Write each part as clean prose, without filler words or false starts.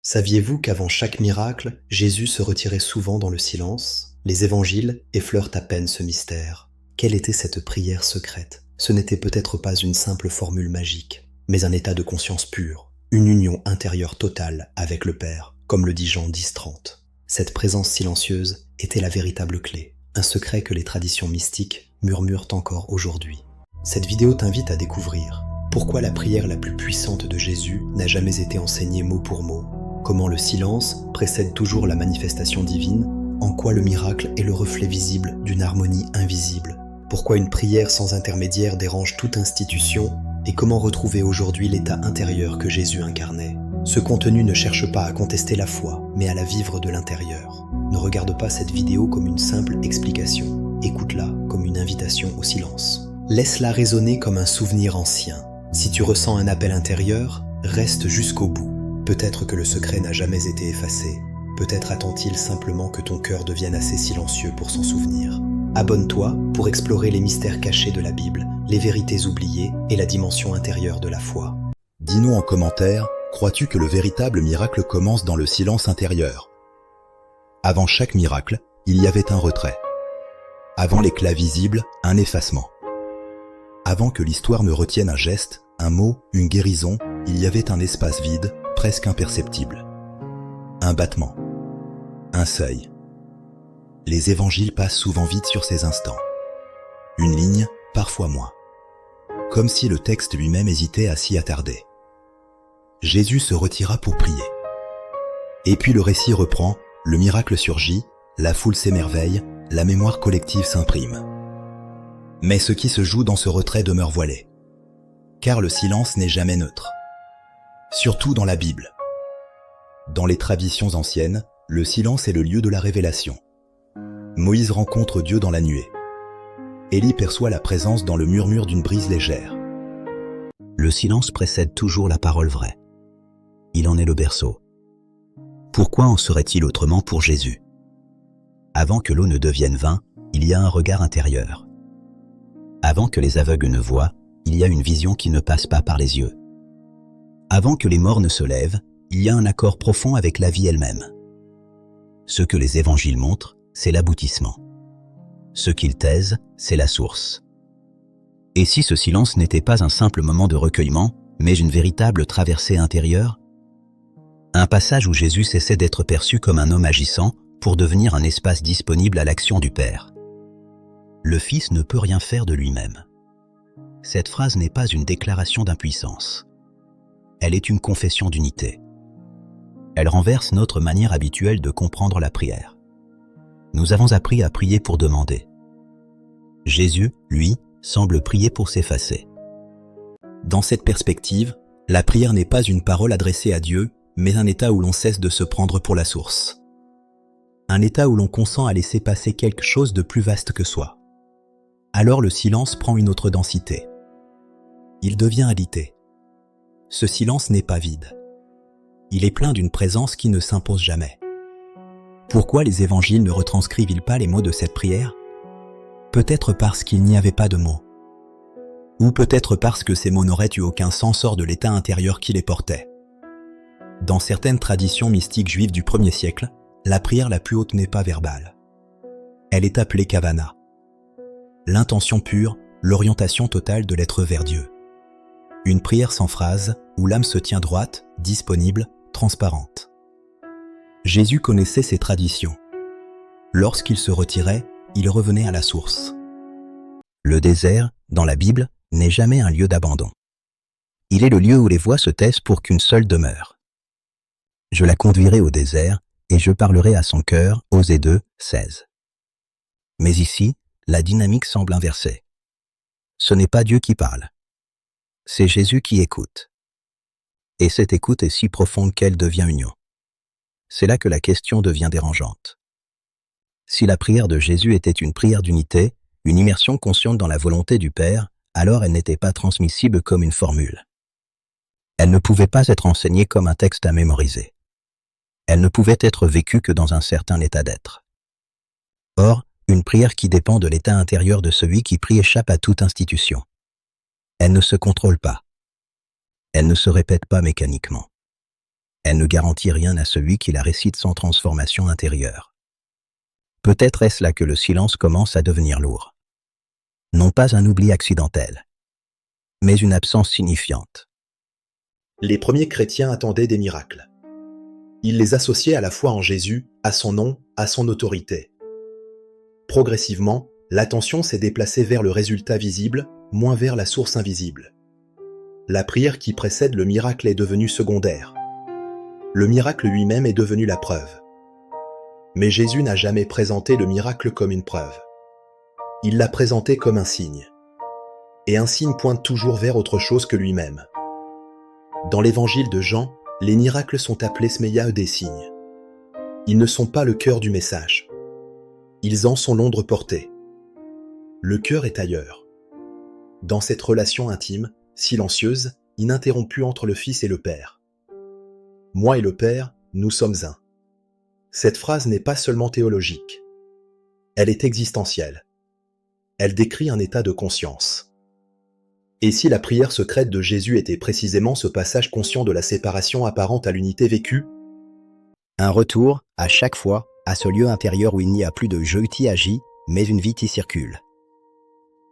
Saviez-vous qu'avant chaque miracle, Jésus se retirait souvent dans le silence? Les évangiles effleurent à peine ce mystère. Quelle était cette prière secrète? Ce n'était peut-être pas une simple formule magique, mais un état de conscience pure, une union intérieure totale avec le Père, comme le dit Jean 10:30. Cette présence silencieuse était la véritable clé, un secret que les traditions mystiques murmurent encore aujourd'hui. Cette vidéo t'invite à découvrir pourquoi la prière la plus puissante de Jésus n'a jamais été enseignée mot pour mot, comment le silence précède toujours la manifestation divine, en quoi le miracle est le reflet visible d'une harmonie invisible, pourquoi une prière sans intermédiaire dérange toute institution et comment retrouver aujourd'hui l'état intérieur que Jésus incarnait. Ce contenu ne cherche pas à contester la foi, mais à la vivre de l'intérieur. Ne regarde pas cette vidéo comme une simple explication, écoute-la comme une invitation au silence. Laisse-la résonner comme un souvenir ancien. Si tu ressens un appel intérieur, reste jusqu'au bout. Peut-être que le secret n'a jamais été effacé. Peut-être attend-il simplement que ton cœur devienne assez silencieux pour s'en souvenir. Abonne-toi pour explorer les mystères cachés de la Bible, les vérités oubliées et la dimension intérieure de la foi. Dis-nous en commentaire, crois-tu que le véritable miracle commence dans le silence intérieur? Avant chaque miracle, il y avait un retrait. Avant l'éclat visible, un effacement. Avant que l'histoire ne retienne un geste, un mot, une guérison, il y avait un espace vide, presque imperceptible. Un battement. Un seuil. Les évangiles passent souvent vite sur ces instants. Une ligne, parfois moins. Comme si le texte lui-même hésitait à s'y attarder. Jésus se retira pour prier. Et puis le récit reprend, le miracle surgit, la foule s'émerveille, la mémoire collective s'imprime. Mais ce qui se joue dans ce retrait demeure voilé. Car le silence n'est jamais neutre. Surtout dans la Bible. Dans les traditions anciennes, le silence est le lieu de la révélation. Moïse rencontre Dieu dans la nuée. Élie perçoit la présence dans le murmure d'une brise légère. Le silence précède toujours la parole vraie. Il en est le berceau. Pourquoi en serait-il autrement pour Jésus? Avant que l'eau ne devienne vin, il y a un regard intérieur. Avant que les aveugles ne voient, il y a une vision qui ne passe pas par les yeux. Avant que les morts ne se lèvent, il y a un accord profond avec la vie elle-même. Ce que les évangiles montrent, c'est l'aboutissement. Ce qu'ils taisent, c'est la source. Et si ce silence n'était pas un simple moment de recueillement, mais une véritable traversée intérieure? Un passage où Jésus cessait d'être perçu comme un homme agissant pour devenir un espace disponible à l'action du Père. Le Fils ne peut rien faire de lui-même. Cette phrase n'est pas une déclaration d'impuissance. Elle est une confession d'unité. Elle renverse notre manière habituelle de comprendre la prière. Nous avons appris à prier pour demander. Jésus, lui, semble prier pour s'effacer. Dans cette perspective, la prière n'est pas une parole adressée à Dieu, mais un état où l'on cesse de se prendre pour la source. Un état où l'on consent à laisser passer quelque chose de plus vaste que soi. Alors le silence prend une autre densité. Il devient alité. Ce silence n'est pas vide. Il est plein d'une présence qui ne s'impose jamais. Pourquoi les évangiles ne retranscrivent-ils pas les mots de cette prière? Peut-être parce qu'il n'y avait pas de mots. Ou peut-être parce que ces mots n'auraient eu aucun sens hors de l'état intérieur qui les portait. Dans certaines traditions mystiques juives du 1er siècle, la prière la plus haute n'est pas verbale. Elle est appelée kavana. L'intention pure, l'orientation totale de l'être vers Dieu. Une prière sans phrase, où l'âme se tient droite, disponible, transparente. Jésus connaissait ces traditions. Lorsqu'il se retirait, il revenait à la source. Le désert, dans la Bible, n'est jamais un lieu d'abandon. Il est le lieu où les voix se taisent pour qu'une seule demeure. Je la conduirai au désert, et je parlerai à son cœur, Osée 2, 16. Mais ici, la dynamique semble inversée. Ce n'est pas Dieu qui parle. C'est Jésus qui écoute. Et cette écoute est si profonde qu'elle devient union. C'est là que la question devient dérangeante. Si la prière de Jésus était une prière d'unité, une immersion consciente dans la volonté du Père, alors elle n'était pas transmissible comme une formule. Elle ne pouvait pas être enseignée comme un texte à mémoriser. Elle ne pouvait être vécue que dans un certain état d'être. Or, une prière qui dépend de l'état intérieur de celui qui prie échappe à toute institution. Elle ne se contrôle pas. Elle ne se répète pas mécaniquement. Elle ne garantit rien à celui qui la récite sans transformation intérieure. Peut-être est-ce là que le silence commence à devenir lourd. Non pas un oubli accidentel, mais une absence signifiante. Les premiers chrétiens attendaient des miracles. Ils les associaient à la foi en Jésus, à son nom, à son autorité. Progressivement, l'attention s'est déplacée vers le résultat visible, moins vers la source invisible. La prière qui précède le miracle est devenue secondaire. Le miracle lui-même est devenu la preuve. Mais Jésus n'a jamais présenté le miracle comme une preuve. Il l'a présenté comme un signe. Et un signe pointe toujours vers autre chose que lui-même. Dans l'évangile de Jean, les miracles sont appelés smeia des signes. Ils ne sont pas le cœur du message. Ils en sont l'ombre portée. Le cœur est ailleurs. Dans cette relation intime, silencieuse, ininterrompue entre le Fils et le Père. Moi et le Père, nous sommes un. Cette phrase n'est pas seulement théologique. Elle est existentielle. Elle décrit un état de conscience. Et si la prière secrète de Jésus était précisément ce passage conscient de la séparation apparente à l'unité vécue? Un retour, à chaque fois, à ce lieu intérieur où il n'y a plus de je qui agit, mais une vie qui circule.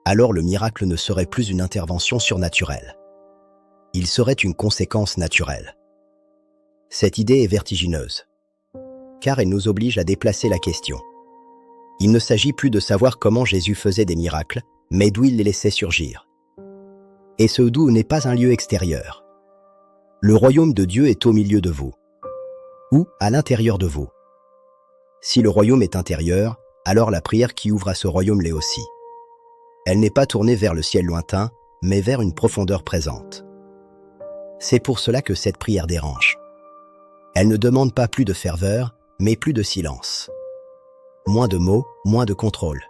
Alors le miracle ne serait plus une intervention surnaturelle. Il serait une conséquence naturelle. Cette idée est vertigineuse, car elle nous oblige à déplacer la question. Il ne s'agit plus de savoir comment Jésus faisait des miracles, mais d'où il les laissait surgir. Et ce d'où n'est pas un lieu extérieur. Le royaume de Dieu est au milieu de vous, ou à l'intérieur de vous. Si le royaume est intérieur, alors la prière qui ouvre à ce royaume l'est aussi. Elle n'est pas tournée vers le ciel lointain, mais vers une profondeur présente. C'est pour cela que cette prière dérange. Elle ne demande pas plus de ferveur, mais plus de silence. Moins de mots, moins de contrôle.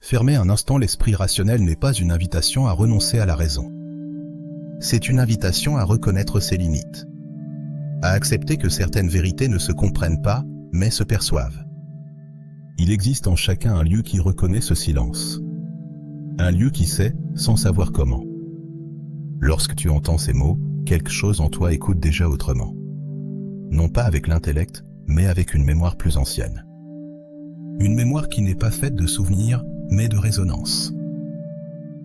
Fermer un instant l'esprit rationnel n'est pas une invitation à renoncer à la raison. C'est une invitation à reconnaître ses limites. À accepter que certaines vérités ne se comprennent pas, mais se perçoivent. Il existe en chacun un lieu qui reconnaît ce silence. Un lieu qui sait, sans savoir comment. Lorsque tu entends ces mots, quelque chose en toi écoute déjà autrement. Non pas avec l'intellect, mais avec une mémoire plus ancienne. Une mémoire qui n'est pas faite de souvenirs, mais de résonance.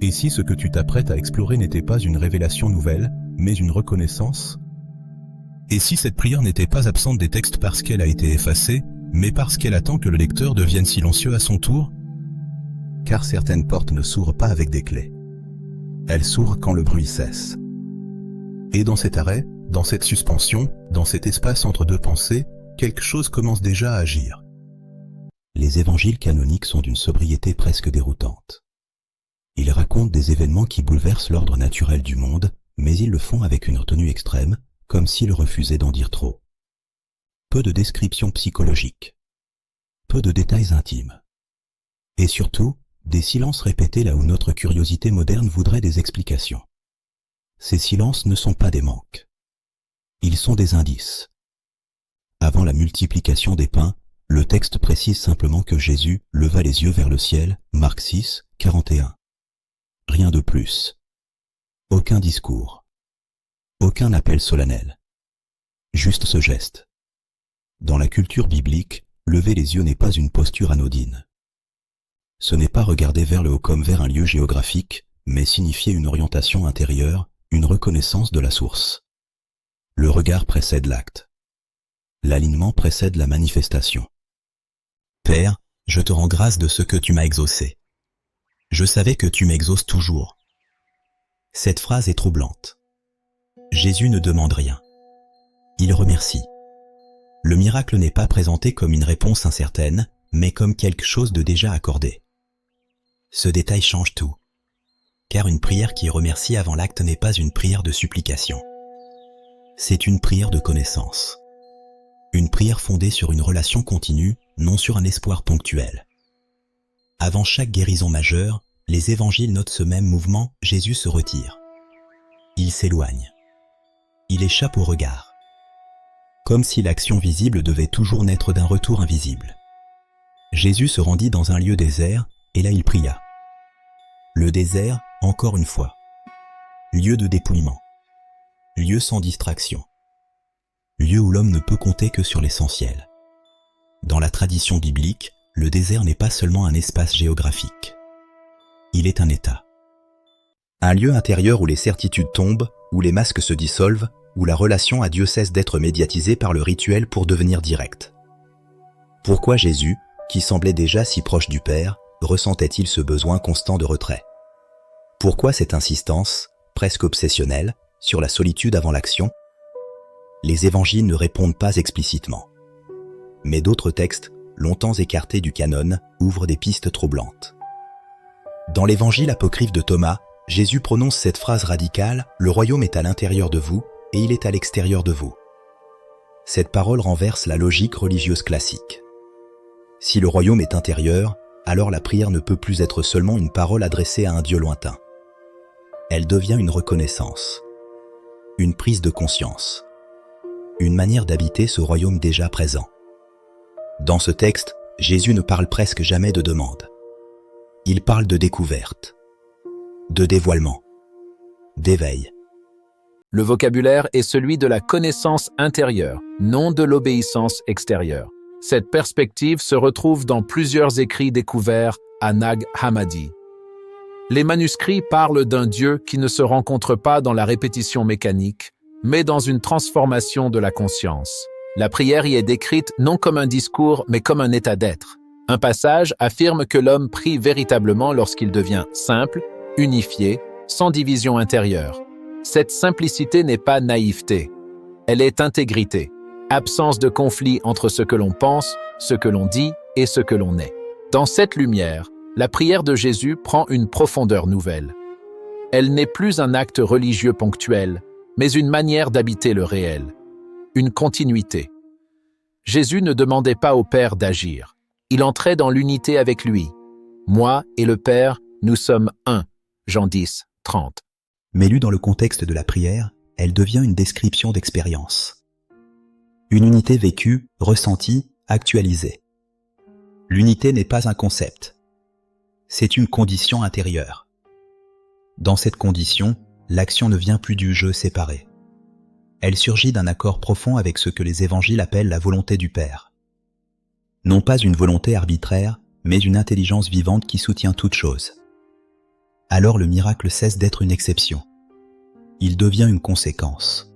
Et si ce que tu t'apprêtes à explorer n'était pas une révélation nouvelle, mais une reconnaissance? Et si cette prière n'était pas absente des textes parce qu'elle a été effacée, mais parce qu'elle attend que le lecteur devienne silencieux à son tour? Car certaines portes ne s'ouvrent pas avec des clés. Elles s'ouvrent quand le bruit cesse. Et dans cet arrêt, dans cette suspension, dans cet espace entre deux pensées, quelque chose commence déjà à agir. Les évangiles canoniques sont d'une sobriété presque déroutante. Ils racontent des événements qui bouleversent l'ordre naturel du monde, mais ils le font avec une retenue extrême, comme s'ils refusaient d'en dire trop. Peu de descriptions psychologiques. Peu de détails intimes. Et surtout, des silences répétés là où notre curiosité moderne voudrait des explications. Ces silences ne sont pas des manques. Ils sont des indices. Avant la multiplication des pains, le texte précise simplement que Jésus leva les yeux vers le ciel, Marc 6, 41. Rien de plus. Aucun discours. Aucun appel solennel. Juste ce geste. Dans la culture biblique, lever les yeux n'est pas une posture anodine. Ce n'est pas regarder vers le haut comme vers un lieu géographique, mais signifier une orientation intérieure, une reconnaissance de la source. Le regard précède l'acte. L'alignement précède la manifestation. Père, je te rends grâce de ce que tu m'as exaucé. Je savais que tu m'exauces toujours. Cette phrase est troublante. Jésus ne demande rien. Il remercie. Le miracle n'est pas présenté comme une réponse incertaine, mais comme quelque chose de déjà accordé. Ce détail change tout. Car une prière qui remercie avant l'acte n'est pas une prière de supplication. C'est une prière de connaissance. Une prière fondée sur une relation continue, non sur un espoir ponctuel. Avant chaque guérison majeure, les évangiles notent ce même mouvement, Jésus se retire. Il s'éloigne. Il échappe au regard. Comme si l'action visible devait toujours naître d'un retour invisible. Jésus se rendit dans un lieu désert, et là il pria. Le désert, encore une fois. Lieu de dépouillement. Lieu sans distraction. lieu où l'homme ne peut compter que sur l'essentiel. Dans la tradition biblique, le désert n'est pas seulement un espace géographique. Il est un état. Un lieu intérieur où les certitudes tombent, où les masques se dissolvent, où la relation à Dieu cesse d'être médiatisée par le rituel pour devenir directe. Pourquoi Jésus, qui semblait déjà si proche du Père, ressentait-il ce besoin constant de retrait? Pourquoi cette insistance, presque obsessionnelle, sur la solitude avant l'action? Les évangiles ne répondent pas explicitement. Mais d'autres textes, longtemps écartés du canon, ouvrent des pistes troublantes. Dans l'évangile apocryphe de Thomas, Jésus prononce cette phrase radicale « Le royaume est à l'intérieur de vous et il est à l'extérieur de vous ». Cette parole renverse la logique religieuse classique. Si le royaume est intérieur, alors la prière ne peut plus être seulement une parole adressée à un Dieu lointain. Elle devient une reconnaissance, une prise de conscience, une manière d'habiter ce royaume déjà présent. Dans ce texte, Jésus ne parle presque jamais de demande. Il parle de découverte, de dévoilement, d'éveil. Le vocabulaire est celui de la connaissance intérieure, non de l'obéissance extérieure. Cette perspective se retrouve dans plusieurs écrits découverts à Nag Hammadi. Les manuscrits parlent d'un Dieu qui ne se rencontre pas dans la répétition mécanique, mais dans une transformation de la conscience. La prière y est décrite non comme un discours, mais comme un état d'être. Un passage affirme que l'homme prie véritablement lorsqu'il devient simple, unifié, sans division intérieure. Cette simplicité n'est pas naïveté, elle est intégrité, absence de conflit entre ce que l'on pense, ce que l'on dit et ce que l'on est. Dans cette lumière, la prière de Jésus prend une profondeur nouvelle. Elle n'est plus un acte religieux ponctuel, mais une manière d'habiter le réel, une continuité. Jésus ne demandait pas au Père d'agir, il entrait dans l'unité avec lui. Moi et le Père, nous sommes un. Jean 10, 30. Mais lue dans le contexte de la prière, elle devient une description d'expérience. Une unité vécue, ressentie, actualisée. L'unité n'est pas un concept. C'est une condition intérieure. Dans cette condition, l'action ne vient plus du jeu séparé. Elle surgit d'un accord profond avec ce que les évangiles appellent la volonté du Père. Non pas une volonté arbitraire, mais une intelligence vivante qui soutient toute chose. Alors le miracle cesse d'être une exception. Il devient une conséquence.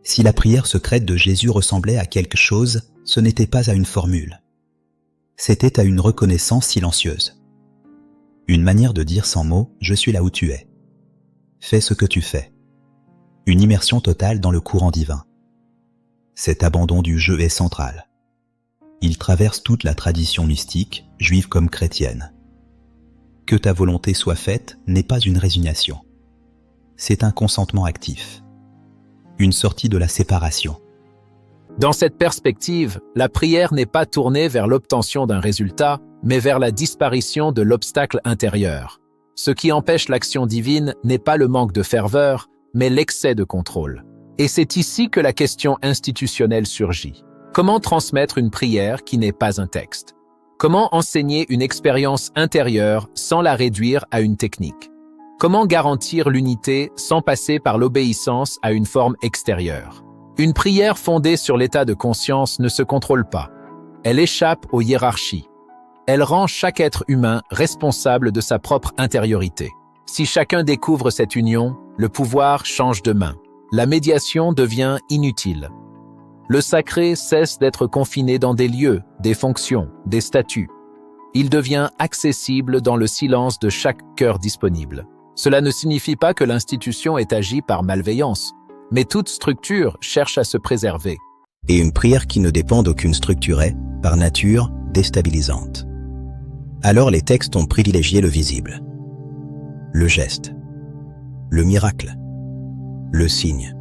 Si la prière secrète de Jésus ressemblait à quelque chose, ce n'était pas à une formule. C'était à une reconnaissance silencieuse. Une manière de dire sans mots « Je suis là où tu es ». Fais ce que tu fais. Une immersion totale dans le courant divin. Cet abandon du jeu est central. Il traverse toute la tradition mystique, juive comme chrétienne. Que ta volonté soit faite n'est pas une résignation. C'est un consentement actif. Une sortie de la séparation. Dans cette perspective, la prière n'est pas tournée vers l'obtention d'un résultat, mais vers la disparition de l'obstacle intérieur. Ce qui empêche l'action divine n'est pas le manque de ferveur, mais l'excès de contrôle. Et c'est ici que la question institutionnelle surgit. Comment transmettre une prière qui n'est pas un texte? Comment enseigner une expérience intérieure sans la réduire à une technique? Comment garantir l'unité sans passer par l'obéissance à une forme extérieure? Une prière fondée sur l'état de conscience ne se contrôle pas. Elle échappe aux hiérarchies. Elle rend chaque être humain responsable de sa propre intériorité. Si chacun découvre cette union, le pouvoir change de main. La médiation devient inutile. Le sacré cesse d'être confiné dans des lieux, des fonctions, des statuts. Il devient accessible dans le silence de chaque cœur disponible. Cela ne signifie pas que l'institution ait agi par malveillance, mais toute structure cherche à se préserver. Et une prière qui ne dépend d'aucune structure est, par nature, déstabilisante. Alors les textes ont privilégié le visible, le geste, le miracle, le signe.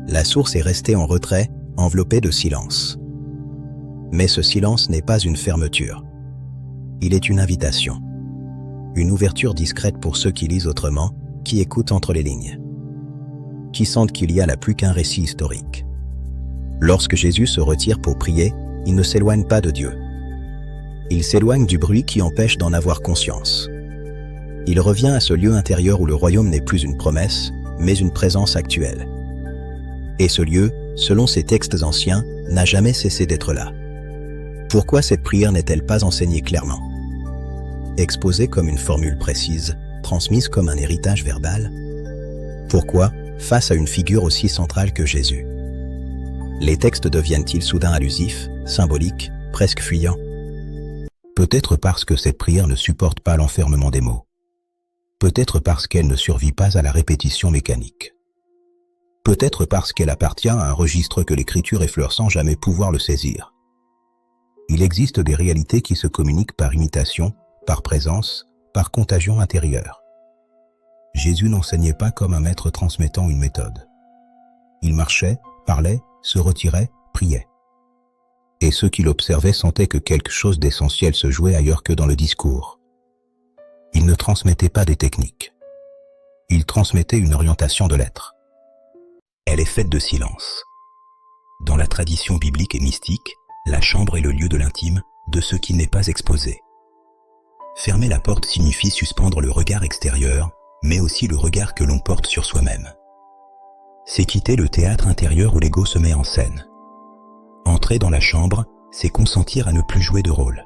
La source est restée en retrait, enveloppée de silence. Mais ce silence n'est pas une fermeture. Il est une invitation. Une ouverture discrète pour ceux qui lisent autrement, qui écoutent entre les lignes, qui sentent qu'il y a là plus qu'un récit historique. Lorsque Jésus se retire pour prier, il ne s'éloigne pas de Dieu. Il s'éloigne du bruit qui empêche d'en avoir conscience. Il revient à ce lieu intérieur où le royaume n'est plus une promesse, mais une présence actuelle. Et ce lieu, selon ces textes anciens, n'a jamais cessé d'être là. Pourquoi cette prière n'est-elle pas enseignée clairement? Exposée comme une formule précise, transmise comme un héritage verbal? Pourquoi, face à une figure aussi centrale que Jésus, les textes deviennent-ils soudain allusifs, symboliques, presque fuyants? Peut-être parce que cette prière ne supporte pas l'enfermement des mots. Peut-être parce qu'elle ne survit pas à la répétition mécanique. Peut-être parce qu'elle appartient à un registre que l'écriture effleure sans jamais pouvoir le saisir. Il existe des réalités qui se communiquent par imitation, par présence, par contagion intérieure. Jésus n'enseignait pas comme un maître transmettant une méthode. Il marchait, parlait, se retirait, priait. Et ceux qui l'observaient sentaient que quelque chose d'essentiel se jouait ailleurs que dans le discours. Il ne transmettait pas des techniques. Il transmettait une orientation de l'être. Elle est faite de silence. Dans la tradition biblique et mystique, la chambre est le lieu de l'intime, de ce qui n'est pas exposé. Fermer la porte signifie suspendre le regard extérieur, mais aussi le regard que l'on porte sur soi-même. C'est quitter le théâtre intérieur où l'ego se met en scène. Entrer dans la chambre, c'est consentir à ne plus jouer de rôle.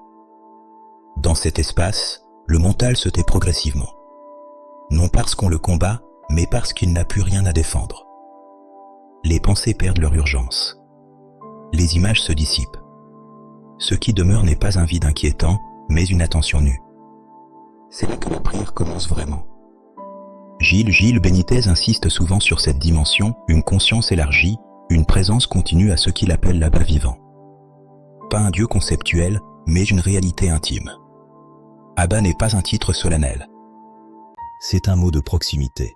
Dans cet espace, le mental se tait progressivement. Non parce qu'on le combat, mais parce qu'il n'a plus rien à défendre. Les pensées perdent leur urgence. Les images se dissipent. Ce qui demeure n'est pas un vide inquiétant, mais une attention nue. C'est là que la prière commence vraiment. Gilles Benitez insiste souvent sur cette dimension, une conscience élargie, une présence continue à ce qu'il appelle l'Abba vivant. Pas un Dieu conceptuel, mais une réalité intime. Abba n'est pas un titre solennel. C'est un mot de proximité,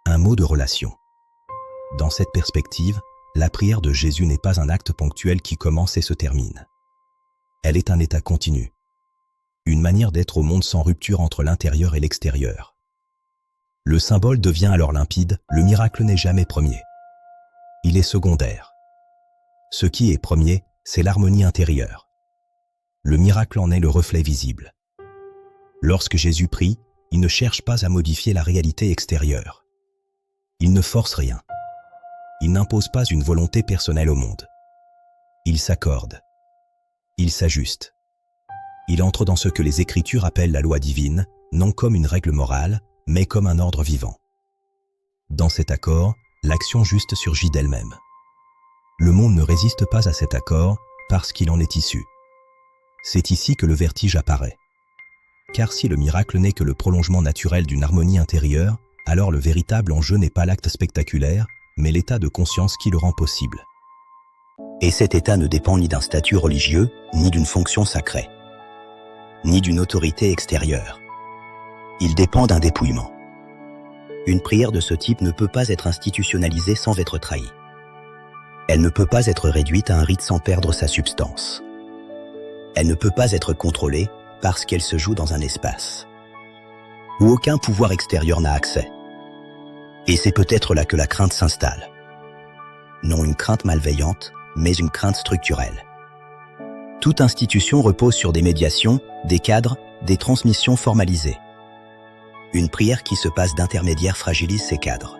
un mot de relation. Dans cette perspective, la prière de Jésus n'est pas un acte ponctuel qui commence et se termine. Elle est un état continu, une manière d'être au monde sans rupture entre l'intérieur et l'extérieur. Le symbole devient alors limpide, le miracle n'est jamais premier. Il est secondaire. Ce qui est premier, c'est l'harmonie intérieure. Le miracle en est le reflet visible. Lorsque Jésus prie, il ne cherche pas à modifier la réalité extérieure. Il ne force rien. Il n'impose pas une volonté personnelle au monde. Il s'accorde. Il s'ajuste. Il entre dans ce que les Écritures appellent la loi divine, non comme une règle morale, mais comme un ordre vivant. Dans cet accord, l'action juste surgit d'elle-même. Le monde ne résiste pas à cet accord parce qu'il en est issu. C'est ici que le vertige apparaît. Car si le miracle n'est que le prolongement naturel d'une harmonie intérieure, alors le véritable enjeu n'est pas l'acte spectaculaire, mais l'état de conscience qui le rend possible. Et cet état ne dépend ni d'un statut religieux, ni d'une fonction sacrée, ni d'une autorité extérieure. Il dépend d'un dépouillement. Une prière de ce type ne peut pas être institutionnalisée sans être trahie. Elle ne peut pas être réduite à un rite sans perdre sa substance. Elle ne peut pas être contrôlée parce qu'elle se joue dans un espace où aucun pouvoir extérieur n'a accès. Et c'est peut-être là que la crainte s'installe. Non une crainte malveillante, mais une crainte structurelle. Toute institution repose sur des médiations, des cadres, des transmissions formalisées. Une prière qui se passe d'intermédiaire fragilise ces cadres.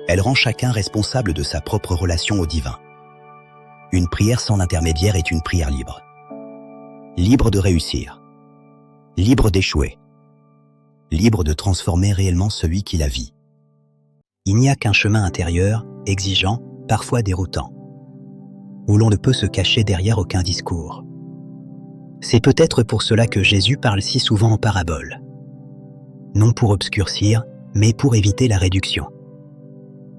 Elle rend chacun responsable de sa propre relation au divin. Une prière sans intermédiaire est une prière libre. Libre de réussir. Libre d'échouer. Libre de transformer réellement celui qui la vit. Il n'y a qu'un chemin intérieur, exigeant, parfois déroutant, où l'on ne peut se cacher derrière aucun discours. C'est peut-être pour cela que Jésus parle si souvent en parabole. Non pour obscurcir, mais pour éviter la réduction.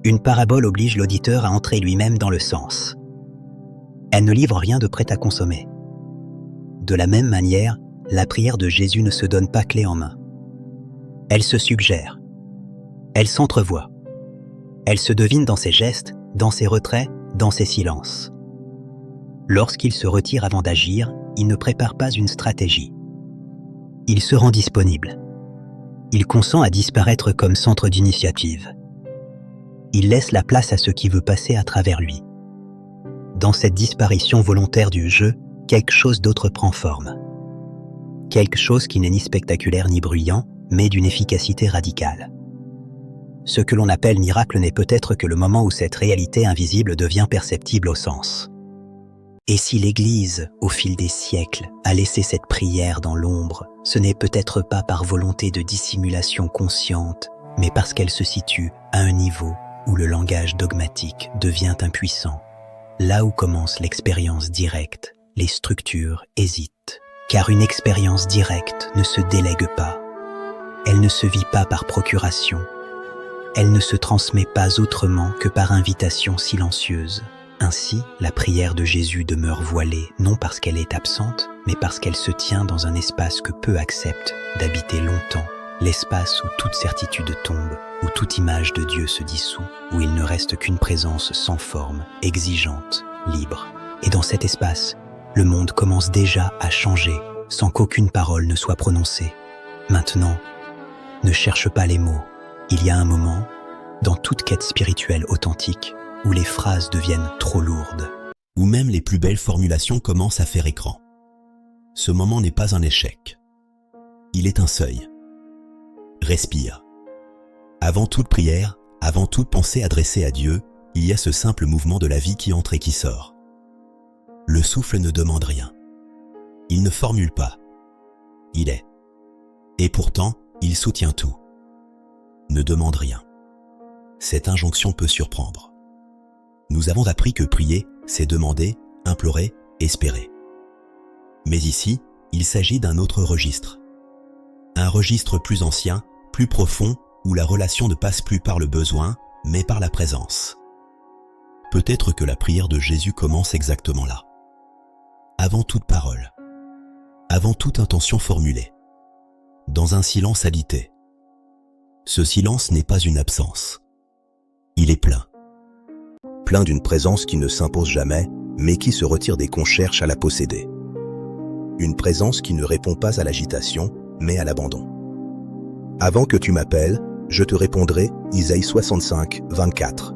Une parabole oblige l'auditeur à entrer lui-même dans le sens. Elle ne livre rien de prêt à consommer. De la même manière, la prière de Jésus ne se donne pas clé en main. Elle se suggère. Elle s'entrevoit. Elle se devine dans ses gestes, dans ses retraits, dans ses silences. Lorsqu'il se retire avant d'agir, il ne prépare pas une stratégie. Il se rend disponible. Il consent à disparaître comme centre d'initiative. Il laisse la place à ce qui veut passer à travers lui. Dans cette disparition volontaire du jeu, quelque chose d'autre prend forme. Quelque chose qui n'est ni spectaculaire ni bruyant, mais d'une efficacité radicale. Ce que l'on appelle miracle n'est peut-être que le moment où cette réalité invisible devient perceptible au sens. Et si l'Église, au fil des siècles, a laissé cette prière dans l'ombre, ce n'est peut-être pas par volonté de dissimulation consciente, mais parce qu'elle se situe à un niveau où le langage dogmatique devient impuissant. Là où commence l'expérience directe, les structures hésitent, car une expérience directe ne se délègue pas. Elle ne se vit pas par procuration. Elle ne se transmet pas autrement que par invitation silencieuse. Ainsi, la prière de Jésus demeure voilée, non parce qu'elle est absente, mais parce qu'elle se tient dans un espace que peu acceptent d'habiter longtemps, l'espace où toute certitude tombe, où toute image de Dieu se dissout, où il ne reste qu'une présence sans forme, exigeante, libre. Et dans cet espace, le monde commence déjà à changer, sans qu'aucune parole ne soit prononcée. Maintenant, ne cherche pas les mots. Il y a un moment, dans toute quête spirituelle authentique, où les phrases deviennent trop lourdes. Où même les plus belles formulations commencent à faire écran. Ce moment n'est pas un échec. Il est un seuil. Respire. Avant toute prière, avant toute pensée adressée à Dieu, il y a ce simple mouvement de la vie qui entre et qui sort. Le souffle ne demande rien. Il ne formule pas. Il est. Et pourtant, il soutient tout. Ne demande rien. Cette injonction peut surprendre. Nous avons appris que prier, c'est demander, implorer, espérer. Mais ici, il s'agit d'un autre registre. Un registre plus ancien, plus profond, où la relation ne passe plus par le besoin, mais par la présence. Peut-être que la prière de Jésus commence exactement là. Avant toute parole. Avant toute intention formulée. Dans un silence alité. Ce silence n'est pas une absence. Il est plein. Plein d'une présence qui ne s'impose jamais, mais qui se retire dès qu'on cherche à la posséder. Une présence qui ne répond pas à l'agitation, mais à l'abandon. Avant que tu m'appelles, je te répondrai, Isaïe 65, 24.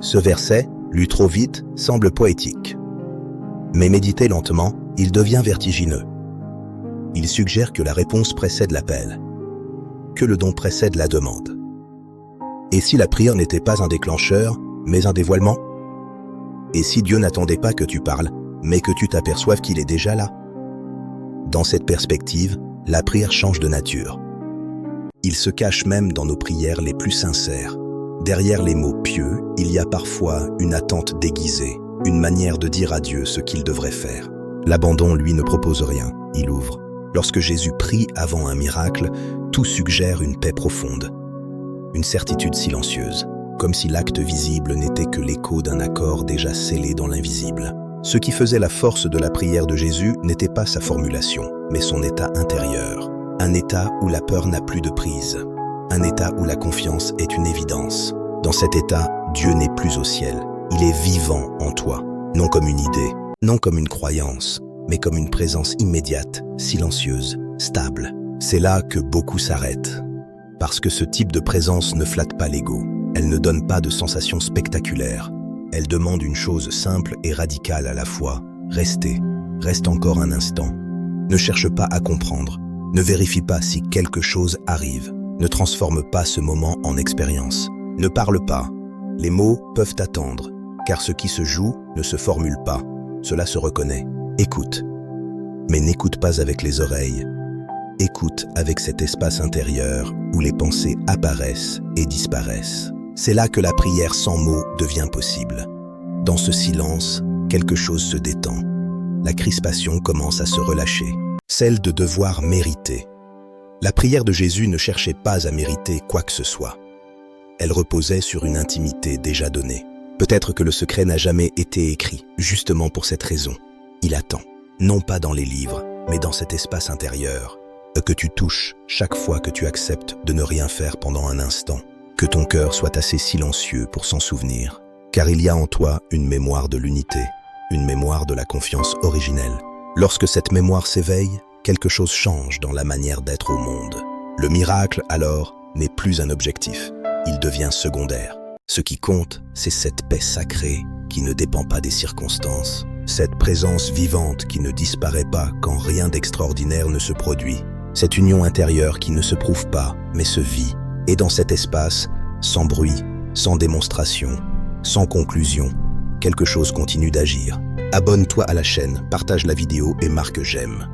Ce verset, lu trop vite, semble poétique. Mais médité lentement, il devient vertigineux. Il suggère que la réponse précède l'appel, que le don précède la demande. Et si la prière n'était pas un déclencheur, mais un dévoilement? Et si Dieu n'attendait pas que tu parles, mais que tu t'aperçoives qu'il est déjà là? Dans cette perspective, la prière change de nature. Il se cache même dans nos prières les plus sincères. Derrière les mots pieux, il y a parfois une attente déguisée, une manière de dire à Dieu ce qu'il devrait faire. L'abandon, lui, ne propose rien, il ouvre. Lorsque Jésus prie avant un miracle, tout suggère une paix profonde, une certitude silencieuse, comme si l'acte visible n'était que l'écho d'un accord déjà scellé dans l'invisible. Ce qui faisait la force de la prière de Jésus n'était pas sa formulation, mais son état intérieur. Un état où la peur n'a plus de prise. Un état où la confiance est une évidence. Dans cet état, Dieu n'est plus au ciel. Il est vivant en toi, non comme une idée, non comme une croyance, mais comme une présence immédiate, silencieuse, stable. C'est là que beaucoup s'arrêtent. Parce que ce type de présence ne flatte pas l'ego. Elle ne donne pas de sensations spectaculaires. Elle demande une chose simple et radicale à la fois. Reste encore un instant. Ne cherche pas à comprendre. Ne vérifie pas si quelque chose arrive. Ne transforme pas ce moment en expérience. Ne parle pas. Les mots peuvent attendre, car ce qui se joue ne se formule pas. Cela se reconnaît. Écoute. Mais n'écoute pas avec les oreilles. Écoute avec cet espace intérieur où les pensées apparaissent et disparaissent. C'est là que la prière sans mots devient possible. Dans ce silence, quelque chose se détend. La crispation commence à se relâcher. Celle de devoir mériter. La prière de Jésus ne cherchait pas à mériter quoi que ce soit. Elle reposait sur une intimité déjà donnée. Peut-être que le secret n'a jamais été écrit, justement pour cette raison. Il attend, non pas dans les livres, mais dans cet espace intérieur, que tu touches chaque fois que tu acceptes de ne rien faire pendant un instant. Que ton cœur soit assez silencieux pour s'en souvenir, car il y a en toi une mémoire de l'unité, une mémoire de la confiance originelle. Lorsque cette mémoire s'éveille, quelque chose change dans la manière d'être au monde. Le miracle, alors, n'est plus un objectif, il devient secondaire. Ce qui compte, c'est cette paix sacrée qui ne dépend pas des circonstances, cette présence vivante qui ne disparaît pas quand rien d'extraordinaire ne se produit, cette union intérieure qui ne se prouve pas, mais se vit, Et dans cet espace, sans bruit, sans démonstration, sans conclusion, quelque chose continue d'agir. Abonne-toi à la chaîne, partage la vidéo et marque j'aime.